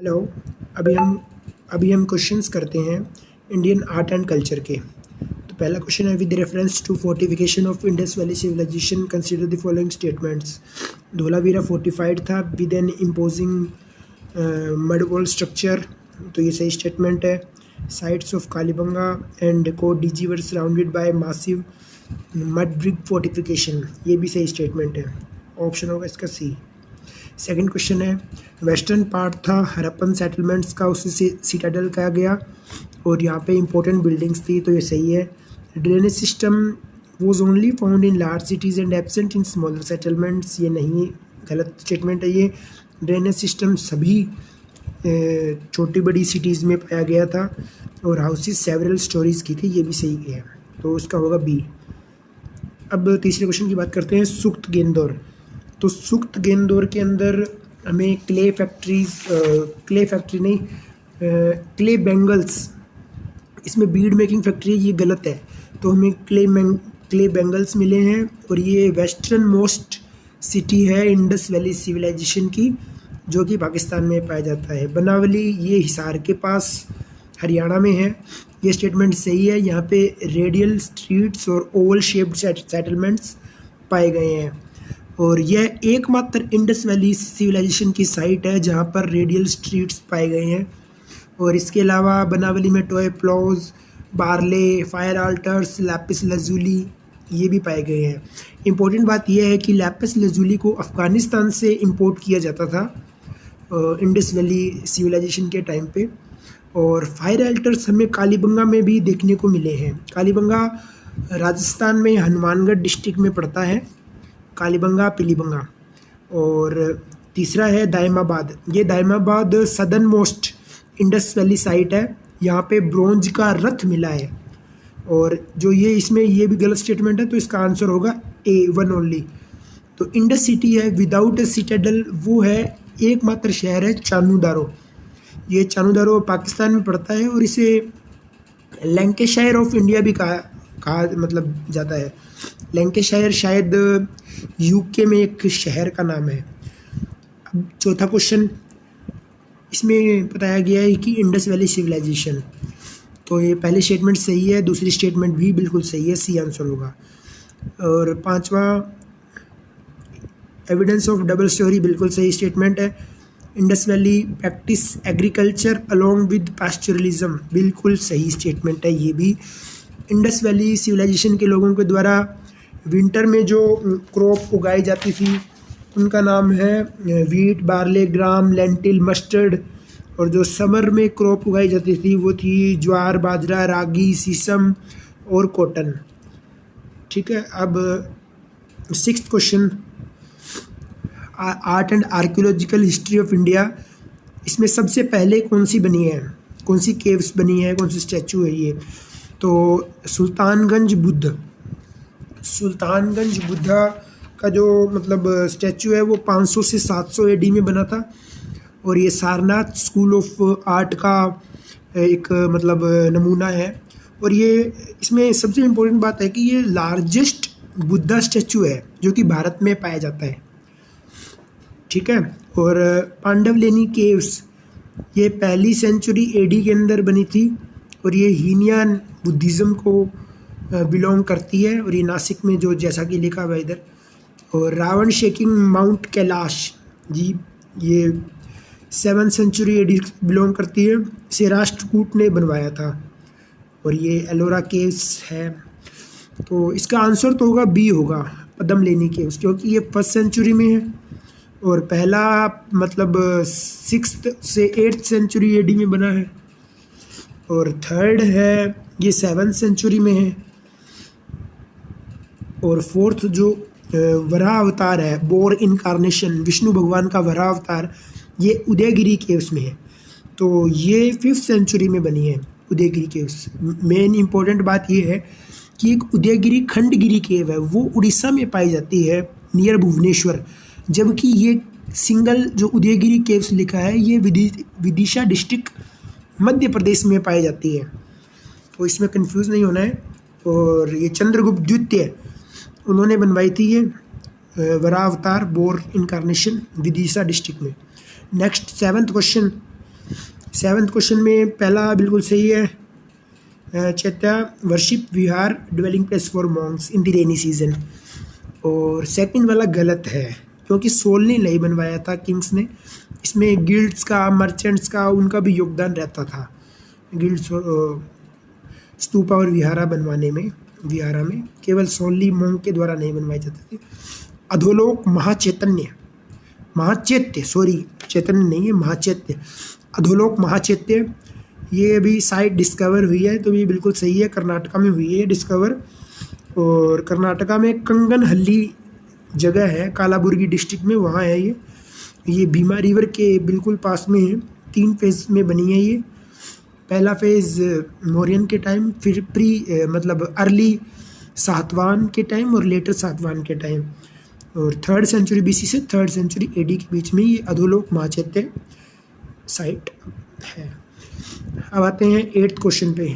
Hello. अभी हम questions करते हैं इंडियन आर्ट एंड कल्चर के। तो पहला क्वेश्चन है, with reference to fortification of Indus valley civilization consider the following statements. Dholavira fortified था with an imposing mud wall structure, तो ये सही स्टेटमेंट है। Sites of Kalibangan and Kot Diji were surrounded by massive mud brick fortification, ये भी सही स्टेटमेंट है। ऑप्शन होगा इसका सी। सेकंड क्वेश्चन है, वेस्टर्न पार्ट था हरप्पन सेटलमेंट्स का, उसे सिटाडल कहा गया और यहाँ पे इंपॉर्टेंट बिल्डिंग्स थी, तो ये सही है। Drainage system was only found in large cities and absent in smaller settlements, ये नहीं, गलत स्टेटमेंट है ये। ड्रेनेज सिस्टम सभी छोटी बड़ी सिटीज़ में पाया गया था और हाउसेज सेवरल स्टोरीज की थी, ये भी सही है, तो उसका होगा बी। अब तीसरे क्वेश्चन की बात करते हैं, सुक्त गेंदौर। तो सुक्त गेंदौर के अंदर हमें क्ले बेंगल्स, इसमें बीड मेकिंग फैक्ट्री, ये गलत है, तो हमें क्ले बेंगल्स मिले हैं और ये वेस्टर्न मोस्ट सिटी है इंडस वैली सिविलाइजेशन की, जो कि पाकिस्तान में पाया जाता है। बनावली ये हिसार के पास हरियाणा में है, ये स्टेटमेंट सही है। यहाँ पे रेडियल स्ट्रीट्स और ओवल शेप्ड सेटलमेंट्स पाए गए हैं और यह एकमात्र इंडस वैली सिविलाइजेशन की साइट है जहाँ पर रेडियल स्ट्रीट्स पाए गए हैं। और इसके अलावा बनावली में toy ploughs, barley, fire altars, lapis lazuli, ये भी पाए गए हैं। इम्पोर्टेंट बात यह है कि लैपिस लजुली को अफ़गानिस्तान से इंपोर्ट किया जाता था इंडस वैली सिविलाइजेशन के टाइम पे। और फायर आल्टर्स हमें कालीबंगा में भी देखने को मिले हैं। कालीबंगा राजस्थान में हनुमानगढ़ डिस्ट्रिक्ट में पड़ता है, कालीबंगा पीलीबंगा। और तीसरा है दायमाबाद, ये Daimabad southern most Indus valley site है, यहाँ पे ब्रोंज का रथ मिला है। और जो ये इसमें ये भी गलत स्टेटमेंट है, तो इसका आंसर होगा ए, वन ओनली। तो इंडस सिटी है विदाउट ए सिटाडल, वो है एकमात्र शहर है चानूदारो। ये चानूदारो पाकिस्तान में पड़ता है और इसे लैंकेशायर ऑफ इंडिया भी कहा मतलब जाता है। लैंकेशायर शायद यूके में एक शहर का नाम है। अब चौथा क्वेश्चन, इसमें बताया गया है कि इंडस वैली सिविलाइजेशन, तो ये पहले स्टेटमेंट सही है, दूसरी स्टेटमेंट भी बिल्कुल सही है, सी आंसर होगा। और पांचवा, एविडेंस ऑफ डबल स्टोरी, बिल्कुल सही स्टेटमेंट है। Indus valley practice agriculture along with pastoralism, बिल्कुल सही स्टेटमेंट है ये भी। इंडस वैली सिविलाइजेशन के लोगों के द्वारा विंटर में जो क्रॉप उगाई जाती थी उनका नाम है वीट, बार्ले, ग्राम, लेंटिल, मस्टर्ड। और जो समर में क्रॉप उगाई जाती थी वो थी ज्वार, बाजरा, रागी, सीसम और कॉटन। ठीक है। अब sixth question, art and archaeological history of India, इसमें सबसे पहले कौन सी बनी है, कौन सी केव्स बनी है, कौन सी स्टैचू है ये? तो सुल्तानगंज बुद्धा का जो मतलब स्टैचू है वो 500 से 700 एडी में बना था और ये सारनाथ स्कूल ऑफ आर्ट का एक मतलब नमूना है। और ये इसमें सबसे इम्पोर्टेंट बात है कि ये लार्जेस्ट बुद्धा स्टैचू है जो कि भारत में पाया जाता है। ठीक है। और पांडवलेनी केव्स, ये पहली सेंचुरी एडी के अंदर बनी थी और ये हीनयान बुद्धिज़्म को बिलोंग करती है और ये नासिक में, जो जैसा कि लिखा हुआ इधर। और रावण शेकिंग माउंट कैलाश जी, ये 7th सेंचुरी एडी बिलोंग करती है, इसे राष्ट्रकूट ने बनवाया था। और ये एलोरा केव्स है, तो इसका आंसर तो होगा बी होगा, पद्मलेनी केव्स, क्योंकि ये 1st सेंचुरी में है और पहला मतलब 6th से 8th सेंचुरी एडी में बना है और थर्ड है ये 7th सेंचुरी में है। और फोर्थ जो वराह अवतार है, बोर इनकारनेशन, विष्णु भगवान का वराह अवतार, ये उदयगिरी केव्स में है, तो ये 5th सेंचुरी में बनी है उदयगिरी केव्स। मेन इंपॉर्टेंट बात ये है कि एक उदयगिरी खंडगिरी केव है, वो उड़ीसा में पाई जाती है नियर भुवनेश्वर, जबकि ये सिंगल जो उदयगिरी केव्स लिखा है ये विदिशा डिस्ट्रिक्ट मध्य प्रदेश में पाई जाती है, तो इसमें कंफ्यूज नहीं होना है। और ये चंद्रगुप्त द्वितीय उन्होंने बनवाई थी ये वराह अवतार, बोर इनकारनेशन, विदिशा डिस्ट्रिक्ट में। नेक्स्ट 7th क्वेश्चन, 7वें क्वेश्चन में पहला बिल्कुल सही है, chaitya worship Vihar dwelling place for Monks in the rainy season. और सेकंड वाला गलत है क्योंकि सोल ने नहीं बनवाया था किंग्स ने, इसमें गिल्ड्स का, मर्चेंट्स का, उनका भी योगदान रहता था गिल्ड्स स्तूपा और विहारा बनवाने में। विहारा में केवल सोनली मोंग के द्वारा नहीं बनवाए जाते थे। अधोलोक महाचैत्य सॉरी चैतन्य नहीं है, महाचैत्य, अधोलोक महाचैत्य, ये अभी साइट डिस्कवर हुई है, तो ये बिल्कुल सही है, कर्नाटका में हुई है डिस्कवर। और कर्नाटका में कंगनहल्ली जगह है, कालाबुर्गी डिस्ट्रिक्ट में, वहाँ है ये भीमा रिवर के बिल्कुल पास में है। 3 फेज में बनी है ये। पहला फेज़ मौर्यन के टाइम, फिर मतलब अर्ली सातवाहन के टाइम और लेटर सातवाहन के टाइम, और 3rd सेंचुरी BC से 3rd सेंचुरी AD के बीच में ये अधोलोक महाचैत्य साइट है। अब आते हैं 8th क्वेश्चन पे।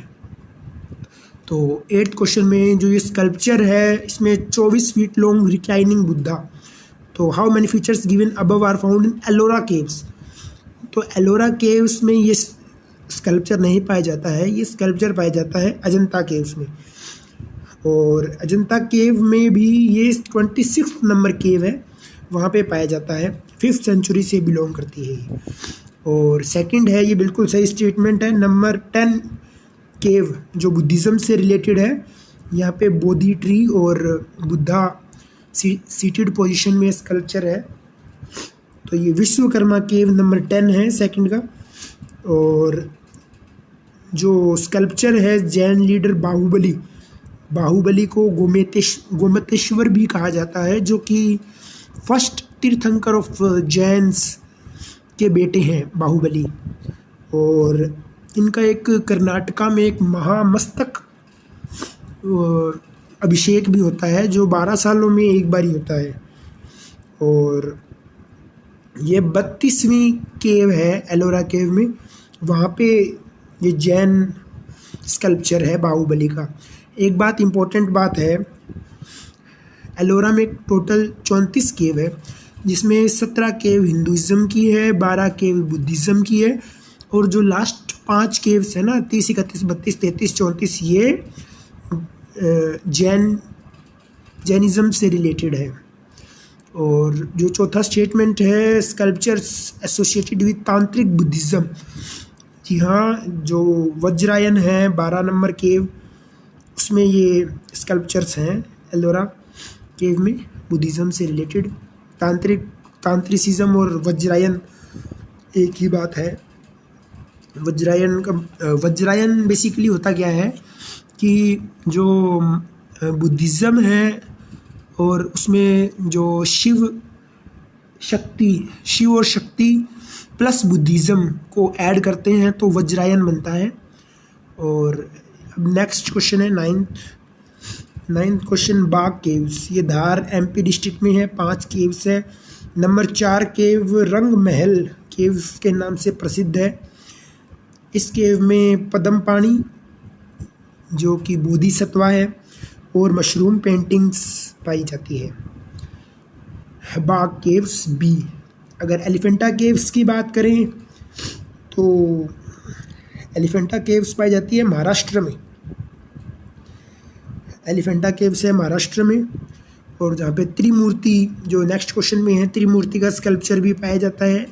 तो 8th क्वेश्चन में जो ये स्कल्पचर है, इसमें 24 फीट लॉन्ग रिक्लाइनिंग बुद्धा। तो how many features given above are found in Ellora caves. तो एलोरा केव्स में ये स्कल्पचर नहीं पाया जाता है, ये स्कल्पचर पाया जाता है अजंता केव्स में। और अजंता केव में भी ये 26 नंबर केव है, वहाँ पे पाया जाता है, 5th सेंचुरी से बिलोंग करती है ये। और सेकंड है, ये बिल्कुल सही स्टेटमेंट है, नंबर 10 केव जो बुद्धिज़्म से रिलेटेड है, यहाँ पे बोधि ट्री और बुद्धा सीटेड पोजीशन में स्कल्पचर है। तो ये विश्वकर्मा केव नंबर 10 है सेकंड का। और जो स्कल्पचर है जैन लीडर बाहुबली को गोमतेश्वर भी कहा जाता है, जो कि फर्स्ट तीर्थंकर ऑफ जैन्स के बेटे हैं बाहुबली। और इनका एक कर्नाटका में एक महामस्तक अभिषेक भी होता है, जो 12 सालों में एक बार ही होता है। और ये 32वीं केव है एलोरा केव में, वहाँ पे ये जैन स्कल्पचर है बाहुबली का। एक बात इम्पोर्टेंट बात है, एलोरा में टोटल 34 केव है, जिसमें 17 केव हिंदुइज्म की है, 12 केव बुद्धिज़्म की है, और जो लास्ट 5 केव्स है ना, 30, 31, 32, 33, 34, ये जैनिज़्म से रिलेटेड है। और जो चौथा स्टेटमेंट है, स्कल्पचर्स एसोसिएटेड विद तांत्रिक बुद्धिज़्म। जी हाँ, जो वज्रायन है 12 नंबर केव, उसमें ये स्कल्पचर्स हैं एलोरा केव में, बुद्धिज़्म से रिलेटेड। तांत्रिसिज्म और वज्रायन एक ही बात है। वज्रायन बेसिकली होता क्या है कि जो बुद्धिज़्म है और उसमें जो शिव और शक्ति प्लस बुद्धिज़्म को ऐड करते हैं तो वज्रायन बनता है। और नेक्स्ट क्वेश्चन है 9th क्वेश्चन, बाग केव्स। ये धार MP डिस्ट्रिक्ट में है, 5 केव्स है। नंबर 4 केव रंग महल केव के नाम से प्रसिद्ध है। इस केव में पद्म पानी जो कि बोधिसत्वा है और मशरूम पेंटिंग्स पाई जाती है। बाग केव्स B। अगर एलिफेंटा केव्स की बात करें तो एलिफेंटा केव्स पाई जाती है महाराष्ट्र में। एलिफेंटा केव्स है महाराष्ट्र में, और जहाँ पे त्रिमूर्ति जो नेक्स्ट क्वेश्चन में है, त्रिमूर्ति का स्कल्पचर भी पाया जाता है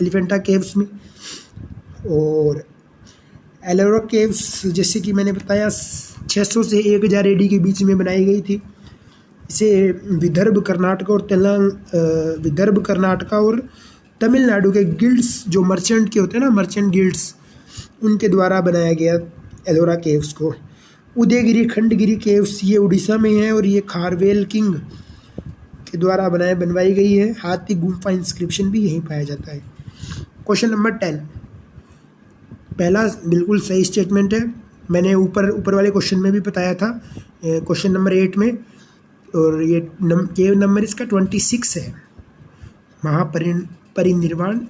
एलिफेंटा केव्स में। और एलोरा केव्स जैसे कि मैंने बताया 600 से 1000 AD के बीच में बनाई गई थी। इसे विदर्भ कर्नाटका और तमिलनाडु के गिल्ड्स जो मर्चेंट के होते हैं ना, मर्चेंट गिल्ड्स, उनके द्वारा बनाया गया एलोरा केव्स को। उदयगिरी खंडगिरी केव्स ये उड़ीसा में है, और ये खारवेल किंग के द्वारा बनवाई गई है। हाथी गुम्फा इंस्क्रिप्शन भी यहीं पाया जाता है। क्वेश्चन नंबर 10, पहला बिल्कुल सही स्टेटमेंट है, मैंने ऊपर वाले क्वेश्चन में भी बताया था, क्वेश्चन नंबर 8 में। और ये केव नंबर इसका 26 है। महापरिनिर्वाण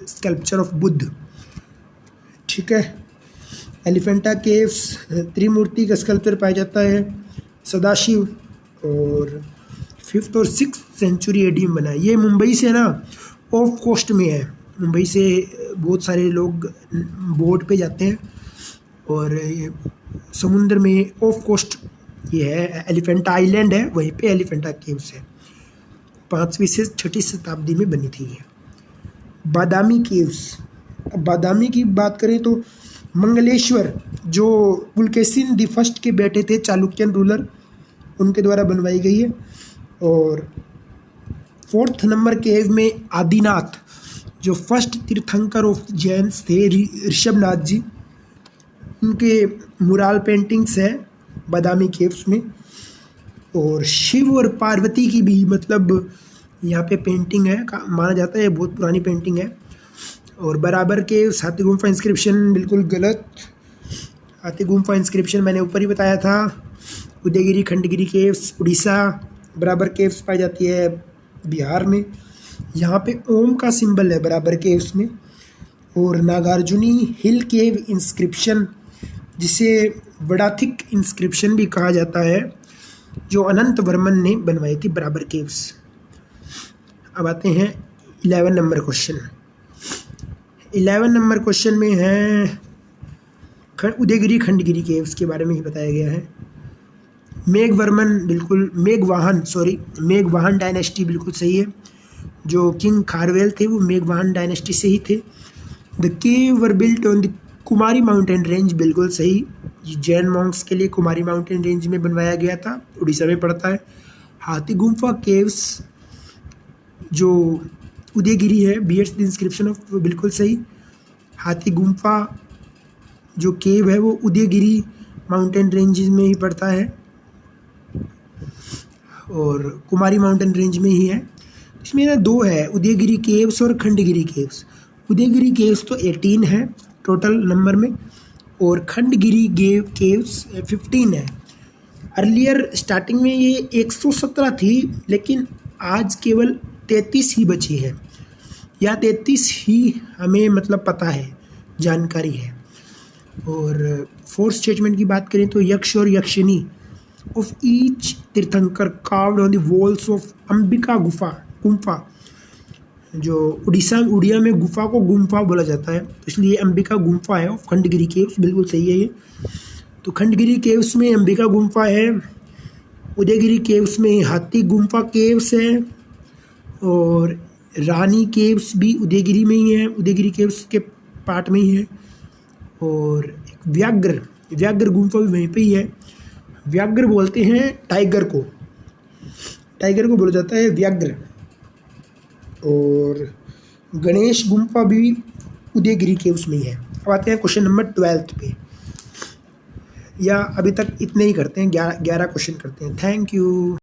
स्कल्पचर ऑफ बुद्ध, ठीक है। एलिफेंटा केव्स त्रिमूर्ति का स्कल्पचर पाया जाता है, सदाशिव, और 5th और 6th सेंचुरी AD में बना है। ये मुंबई से ना ऑफ कोस्ट में है, मुंबई से बहुत सारे लोग बोट पे जाते हैं और ये समुद्र में ऑफ कोस्ट ये है, एलिफेंटा आइलैंड है, वहीं पे एलिफेंटा केव्स है। 5वीं से 6वीं शताब्दी में बनी थी ये। बादामी केव्स, अब बादामी की बात करें तो मंगलेश्वर जो पुलकेशिन द फर्स्ट के बेटे थे, चालुक्यन रूलर, उनके द्वारा बनवाई गई है। और 4th नंबर केव में आदिनाथ जो फर्स्ट तीर्थंकर ऑफ जैन्स थे, ऋषभनाथ जी, उनके मुराल पेंटिंग्स है बादामी केव्स में। और शिव और पार्वती की भी मतलब यहाँ पे पेंटिंग है, माना जाता है ये बहुत पुरानी पेंटिंग है। और बराबर के हाथी गुम्फा इंस्क्रिप्शन बिल्कुल गलत, हाथी गुम्फा इंस्क्रिप्शन मैंने ऊपर ही बताया था। उदयगिरी खंडगिरी केव्स उड़ीसा, बराबर केव्स पाई जाती है बिहार में। यहाँ पे ओम का सिंबल है बराबर केव्स में। और नागार्जुनी हिल केव इंस्क्रिप्शन, जिसे वडाथिक इंस्क्रिप्शन भी कहा जाता है, जो अनंत वर्मन ने बनवाई थी बराबर केव्स। अब आते हैं 11 नंबर क्वेश्चन। 11 नंबर क्वेश्चन में है उदयगिरी खंडगिरी केव्स के बारे में ही बताया गया है। मेघवाहन डायनेस्टी बिल्कुल सही है। जो किंग खारवेल थे वो मेघवाहन डायनेस्टी से ही थे। The cave were built on the Kumari mountain range, बिल्कुल सही। जैन मॉन्क्स के लिए कुमारी माउंटेन रेंज में बनवाया गया था, उड़ीसा में पड़ता है। हाथी गुम्फा केव्स जो उदयगिरी है, बियर्स द इंस्क्रिप्शन ऑफ, बिल्कुल सही। हाथी गुम्फा जो केव है वो उदयगिरी माउंटेन रेंज में ही पड़ता है और कुमारी माउंटेन रेंज में ही है। इसमें ना 2 है, उदयगिरी केव्स और खंडगिरी केव्स। उदयगिरी केव्स तो 18 है टोटल नंबर में, और खंडगिरी केव्स 15 है। अर्लियर स्टार्टिंग में ये 117 थी, लेकिन आज केवल 33 ही बची है, या 33 ही हमें मतलब पता है, जानकारी है। और 4th स्टेटमेंट की बात करें तो यक्ष और yakshini of each tirthankara carved on the walls of Ambika gumpha, जो उड़िया में गुफा को गुम्फा बोला जाता है, इसलिए अंबिका गुम्फा है ऑफ खंडगिरी केव्स, बिल्कुल सही है ये। तो खंडगिरी केव्स में अंबिका गुम्फा है, उदयगिरी केव्स में हाथी गुम्फा केव्स है, और रानी केव्स भी उदयगिरी में ही है, उदयगिरी केव्स के पार्ट में ही है। और एक व्याघ्र गुम्फा भी वहीं पे ही है। व्याघ्र बोलते हैं टाइगर को बोला जाता है व्याघ्र। और गणेश गुम्फा भी उदयगिरी केव्स में ही है। अब आते हैं क्वेश्चन नंबर 12 पे, या अभी तक इतने ही करते हैं, 11 क्वेश्चन करते हैं। Thank you.